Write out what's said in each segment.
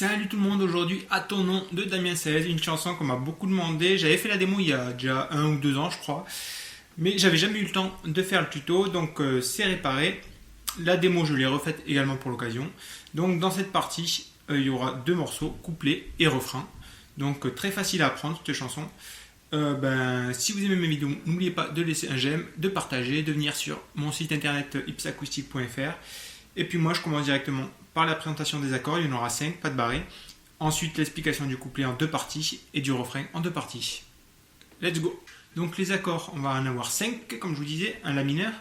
Salut tout le monde, aujourd'hui à ton nom de Damien 16, une chanson qu'on m'a beaucoup demandé. J'avais fait la démo il y a déjà 1 ou 2 ans je crois, mais j'avais jamais eu le temps de faire le tuto, donc c'est réparé. La démo je l'ai refaite également pour l'occasion. Donc dans cette partie, il y aura 2 morceaux, couplet et refrain. Donc très facile à apprendre cette chanson. Si vous aimez mes vidéos, n'oubliez pas de laisser un j'aime, de partager, de venir sur mon site internet ipsacoustique.fr. Et puis moi je commence directement par la présentation des accords, il y en aura 5, pas de barré. Ensuite l'explication du couplet en 2 parties et du refrain en 2 parties. Let's go. Donc les accords, on va en avoir 5 comme je vous disais, un la mineur.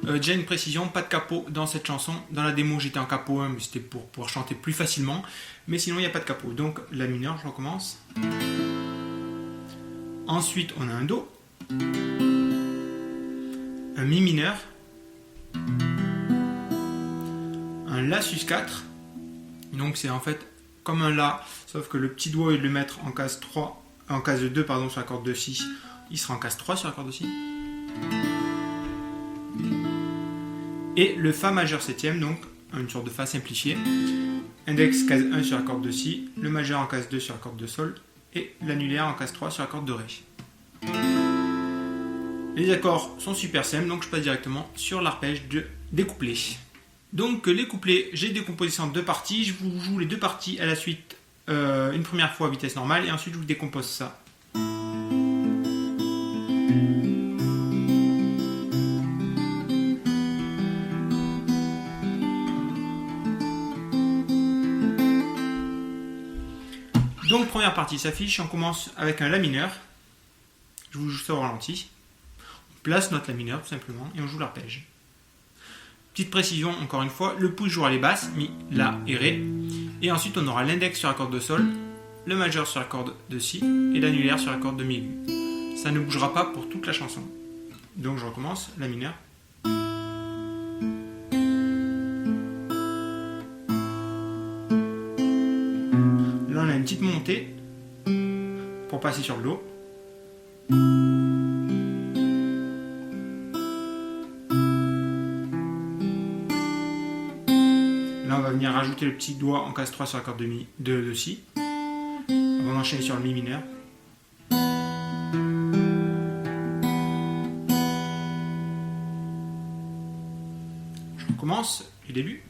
Déjà une précision, pas de capot dans cette chanson. Dans la démo j'étais en capot 1 mais c'était pour pouvoir chanter plus facilement. Mais sinon il n'y a pas de capot. Donc la mineur, je recommence. Ensuite on a un do. Un mi mineur. Un la sus 4. Donc c'est en fait comme un la, sauf que le petit doigt il le mettre en case 3, en case 2 pardon, sur la corde de si, il sera en case 3 sur la corde de si. Et le fa majeur septième, donc une sorte de fa simplifié. Index case 1 sur la corde de si, le majeur en case 2 sur la corde de sol et l'annulaire en case 3 sur la corde de ré. Les accords sont super simples, donc je passe directement sur l'arpège des couplets. Donc les couplets, j'ai décomposé ça en 2 parties. Je vous joue les 2 parties à la suite, une première fois à vitesse normale et ensuite je vous décompose ça. Donc première partie s'affiche, on commence avec un la mineur. Je vous joue ça au ralenti. On place notre la mineur tout simplement et on joue l'arpège. Petite précision, encore une fois, le pouce jouera les basses, mi, la et ré. Et ensuite, on aura l'index sur la corde de sol, le majeur sur la corde de si et l'annulaire sur la corde de mi aigu. Ça ne bougera pas pour toute la chanson. Donc je recommence, la mineur. Là, on a une petite montée pour passer sur le do. Là, on va venir rajouter le petit doigt en case 3 sur la corde de si. On va enchaîner sur le mi mineur. Je recommence du début.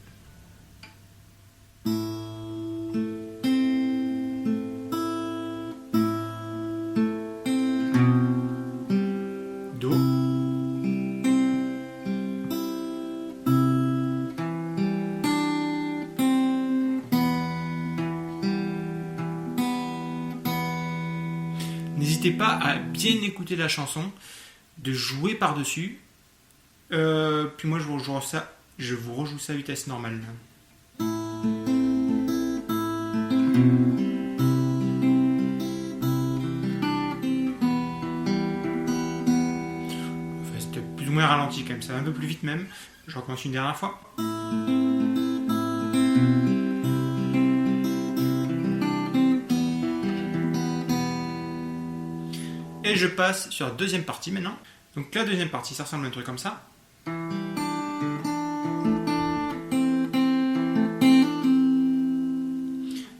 Do. N'hésitez pas à bien écouter la chanson, de jouer par-dessus. Puis moi je vous rejoue ça à vitesse normale. Enfin, c'était plus ou moins ralenti quand même, ça va un peu plus vite même. Je recommence une dernière fois. Et je passe sur la deuxième partie maintenant. Donc la deuxième partie, ça ressemble à un truc comme ça.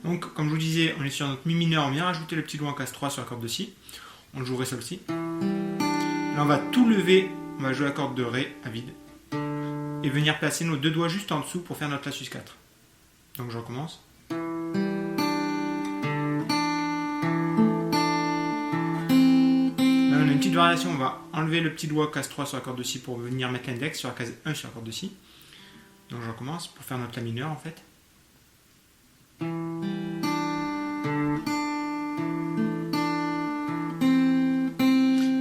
Donc comme je vous disais, on est sur notre mi mineur, on vient rajouter le petit doigt en case 3 sur la corde de si. On jouerait ça aussi. Là on va tout lever, on va jouer la corde de ré à vide. Et venir placer nos 2 doigts juste en dessous pour faire notre la sus 4. Donc je recommence. Petite variation, on va enlever le petit doigt case 3 sur la corde de si pour venir mettre l'index sur la case 1 sur la corde de si. Donc je recommence pour faire notre la mineur en fait.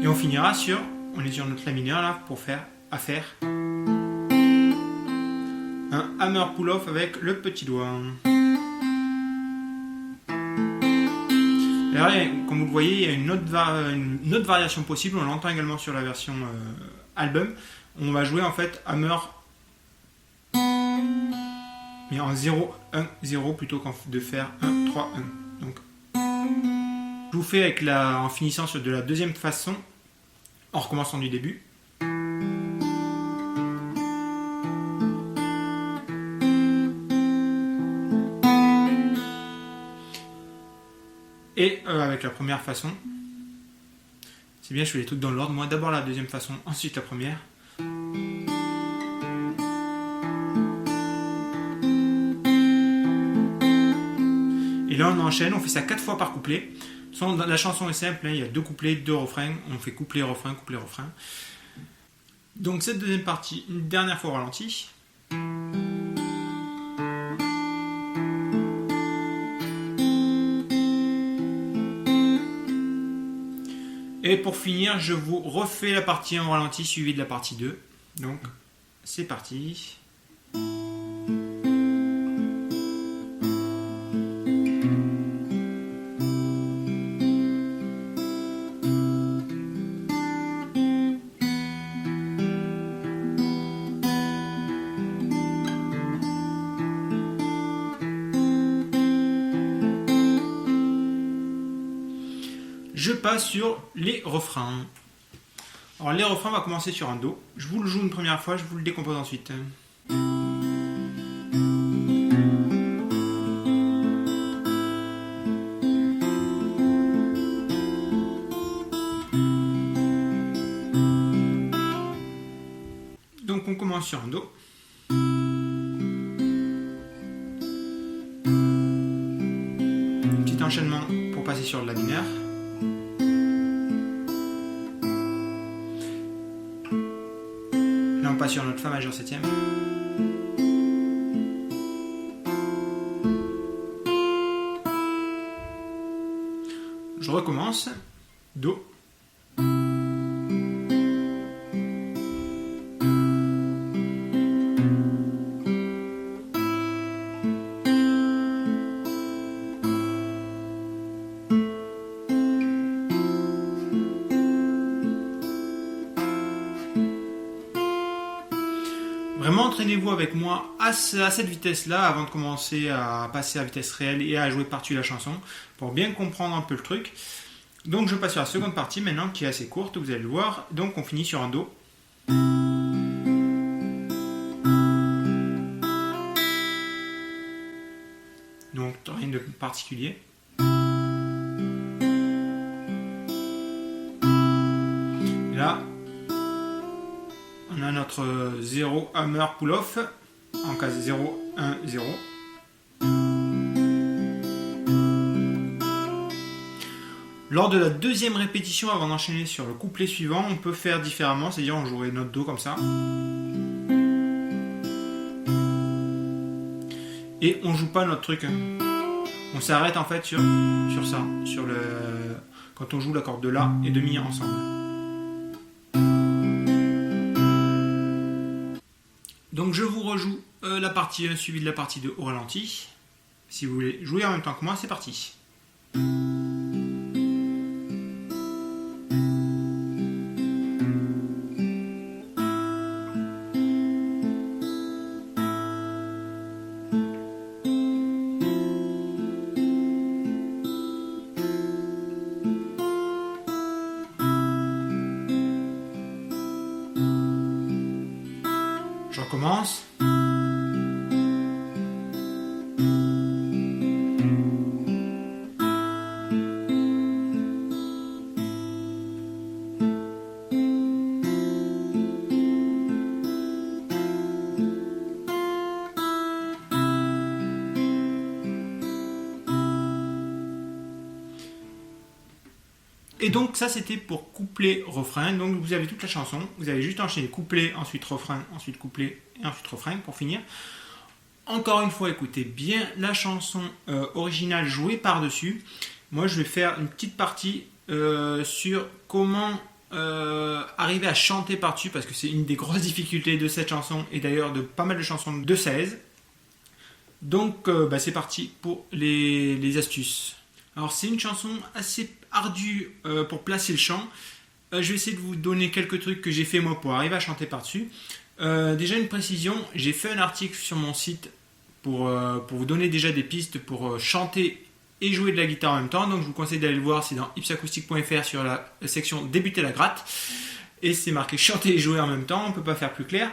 Et on finira sur, on est sur notre la mineur là pour faire un hammer pull-off avec le petit doigt. Alors, comme vous le voyez, il y a une autre variation possible, on l'entend également sur la version album. On va jouer en fait hammer mais en 0, 1, 0 plutôt qu'en de faire 1, 3, 1. Donc, je vous fais en finissant sur de la deuxième façon, en recommençant du début. Et avec la première façon, c'est bien, je fais les trucs dans l'ordre. Moi, d'abord la deuxième façon, ensuite la première. Et là, on enchaîne, on fait ça 4 fois par couplet. La chanson est simple, hein, il y a 2 couplets, 2 refrains. On fait couplet, refrain, couplet, refrain. Donc cette deuxième partie, une dernière fois au ralenti. Et pour finir, je vous refais la partie en ralenti suivie de la partie 2. Donc, c'est parti. Je passe sur les refrains. Alors les refrains, on va commencer sur un Do. Je vous le joue une première fois, je vous le décompose ensuite. Donc on commence sur un Do. Petit enchaînement pour passer sur le La mineur. Là on passe sur notre Fa majeur septième. Je recommence. Do. Vraiment entraînez-vous avec moi à cette vitesse-là avant de commencer à passer à vitesse réelle et à jouer par-dessus la chanson pour bien comprendre un peu le truc. Donc je passe sur la seconde partie maintenant qui est assez courte, vous allez le voir. Donc on finit sur un Do. Donc rien de particulier. Et là, on a notre 0 hammer pull-off en case 0, 1, 0. Lors de la deuxième répétition, avant d'enchaîner sur le couplet suivant, on peut faire différemment, c'est-à-dire on jouerait notre Do comme ça. Et on joue pas notre truc. On s'arrête en fait sur ça, quand on joue l'accord de La et de Mi ensemble. Donc je vous rejoue la partie 1 suivie de la partie 2 au ralenti. Si vous voulez jouer en même temps que moi, c'est parti. Je recommence. Et donc ça c'était pour couplet refrain. Donc vous avez toute la chanson, vous avez juste enchaîné couplet, ensuite refrain, ensuite couplet et ensuite refrain pour finir. Encore une fois, écoutez bien la chanson originale jouée par-dessus. Moi je vais faire une petite partie sur comment arriver à chanter par-dessus, parce que c'est une des grosses difficultés de cette chanson et d'ailleurs de pas mal de chansons de 16. Donc c'est parti pour les astuces. Alors c'est une chanson assez ardue pour placer le chant. Je vais essayer de vous donner quelques trucs que j'ai fait moi pour arriver à chanter par-dessus. Déjà une précision, j'ai fait un article sur mon site pour vous donner déjà des pistes pour chanter et jouer de la guitare en même temps. Donc je vous conseille d'aller le voir, c'est dans ipsacoustique.fr sur la section débuter la gratte. Et c'est marqué chanter et jouer en même temps, on ne peut pas faire plus clair.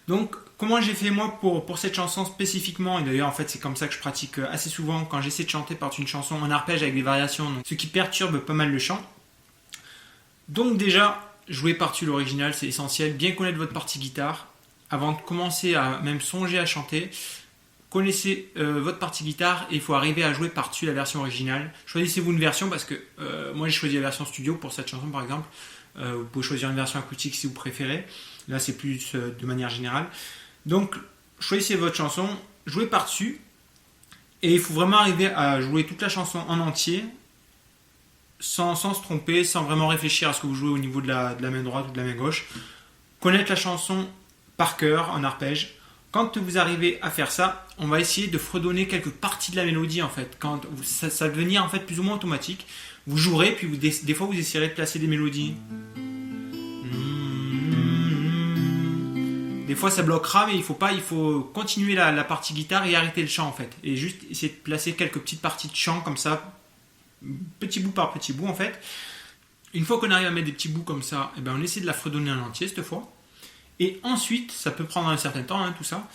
Donc comment j'ai fait moi pour cette chanson spécifiquement, et d'ailleurs en fait c'est comme ça que je pratique assez souvent quand j'essaie de chanter par une chanson en arpège avec des variations, donc, ce qui perturbe pas mal le chant. Donc déjà, jouer par-dessus l'original, c'est essentiel, bien connaître votre partie guitare, avant de commencer à même songer à chanter, connaissez votre partie guitare et il faut arriver à jouer par-dessus la version originale. Choisissez-vous une version parce que moi j'ai choisi la version studio pour cette chanson par exemple. Vous pouvez choisir une version acoustique si vous préférez. Là c'est plus de manière générale. Donc choisissez votre chanson, jouez par-dessus et il faut vraiment arriver à jouer toute la chanson en entier sans se tromper, sans vraiment réfléchir à ce que vous jouez au niveau de la main droite ou de la main gauche. Connaître la chanson par cœur en arpège. Quand vous arrivez à faire ça, on va essayer de fredonner quelques parties de la mélodie en fait. Quand ça va devenir en fait plus ou moins automatique. Vous jouerez, puis des fois vous essayerez de placer des mélodies. Des fois ça bloquera, mais il faut continuer la partie guitare et arrêter le chant en fait. Et juste essayer de placer quelques petites parties de chant comme ça, petit bout par petit bout en fait. Une fois qu'on arrive à mettre des petits bouts comme ça, eh ben on essaie de la fredonner en entier cette fois. Et ensuite, ça peut prendre un certain temps tout ça.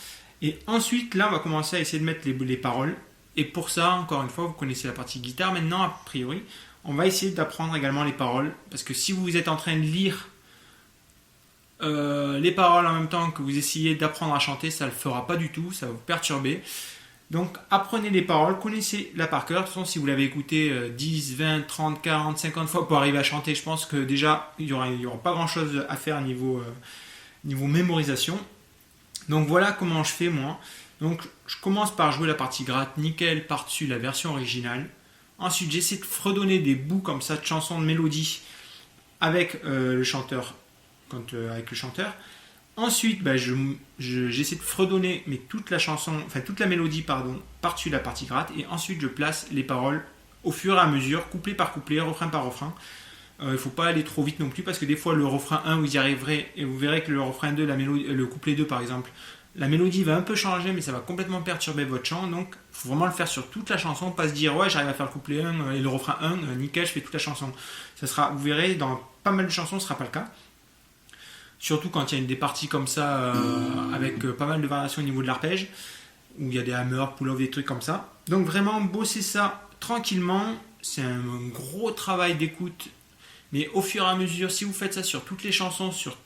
Et ensuite, là on va commencer à essayer de mettre les paroles. Et pour ça, encore une fois, vous connaissez la partie guitare maintenant a priori. On va essayer d'apprendre également les paroles. Parce que si vous êtes en train de lire les paroles en même temps que vous essayez d'apprendre à chanter, ça ne le fera pas du tout, ça va vous perturber. Donc apprenez les paroles, connaissez la par cœur. De toute façon, si vous l'avez écouté 10, 20, 30, 40, 50 fois pour arriver à chanter, je pense que déjà, il n'y aura pas grand chose à faire niveau mémorisation. Donc voilà comment je fais moi. Donc je commence par jouer la partie gratte, nickel, par-dessus la version originale. Ensuite, j'essaie de fredonner des bouts comme ça de chansons de mélodie avec le chanteur. Ensuite, j'essaie de fredonner toute la mélodie par-dessus la partie gratte. Et ensuite, je place les paroles au fur et à mesure, couplet par couplet, refrain par refrain. Il ne faut pas aller trop vite non plus parce que des fois, le refrain 1, vous y arriverez et vous verrez que le refrain 2, le couplet 2 par exemple, la mélodie va un peu changer, mais ça va complètement perturber votre chant. Donc, il faut vraiment le faire sur toute la chanson, pas se dire ouais, j'arrive à faire le couplet 1 et le refrain 1, nickel, je fais toute la chanson. Vous verrez, dans pas mal de chansons, ce ne sera pas le cas. Surtout quand il y a des parties comme ça, avec pas mal de variations au niveau de l'arpège, où il y a des hammers, pull-off, des trucs comme ça. Donc, vraiment, bossez ça tranquillement. C'est un gros travail d'écoute. Mais au fur et à mesure, si vous faites ça sur toutes les chansons, sur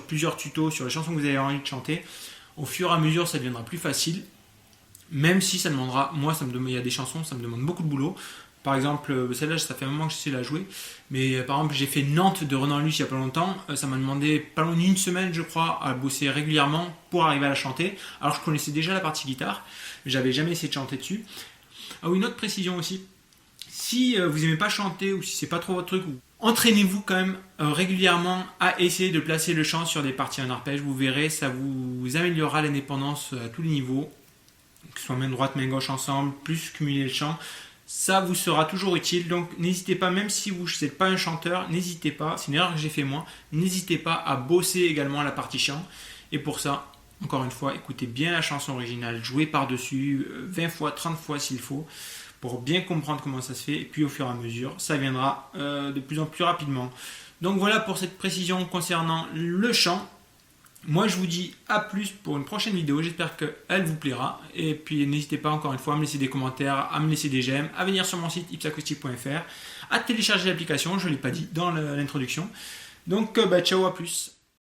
plusieurs tutos, sur les chansons que vous avez envie de chanter, au fur et à mesure, ça deviendra plus facile. Même si ça demandera, il y a des chansons, ça me demande beaucoup de boulot. Par exemple, celle-là, ça fait un moment que je sais la jouer. Mais par exemple, j'ai fait Nantes de Renan Luce il n'y a pas longtemps. Ça m'a demandé pas loin d'une semaine, je crois, à bosser régulièrement pour arriver à la chanter. Alors je connaissais déjà la partie guitare, mais j'avais jamais essayé de chanter dessus. Ah oui, une autre précision aussi. Si vous n'aimez pas chanter ou si c'est pas trop votre truc, entraînez-vous quand même régulièrement à essayer de placer le chant sur des parties en arpège. Vous verrez, ça vous améliorera l'indépendance à tous les niveaux, que ce soit main droite, main gauche ensemble, plus cumuler le chant. Ça vous sera toujours utile. Donc n'hésitez pas, même si vous n'êtes pas un chanteur, n'hésitez pas, c'est une erreur que j'ai fait moi, n'hésitez pas à bosser également la partie chant. Et pour ça, encore une fois, écoutez bien la chanson originale, jouez par-dessus 20 fois, 30 fois s'il faut, pour bien comprendre comment ça se fait, et puis au fur et à mesure, ça viendra de plus en plus rapidement. Donc voilà pour cette précision concernant le chant. Moi je vous dis à plus pour une prochaine vidéo, j'espère qu'elle vous plaira, et puis n'hésitez pas encore une fois à me laisser des commentaires, à me laisser des j'aime, à venir sur mon site ipsacoustic.fr, à télécharger l'application, je ne l'ai pas dit dans l'introduction. Donc ciao, à plus.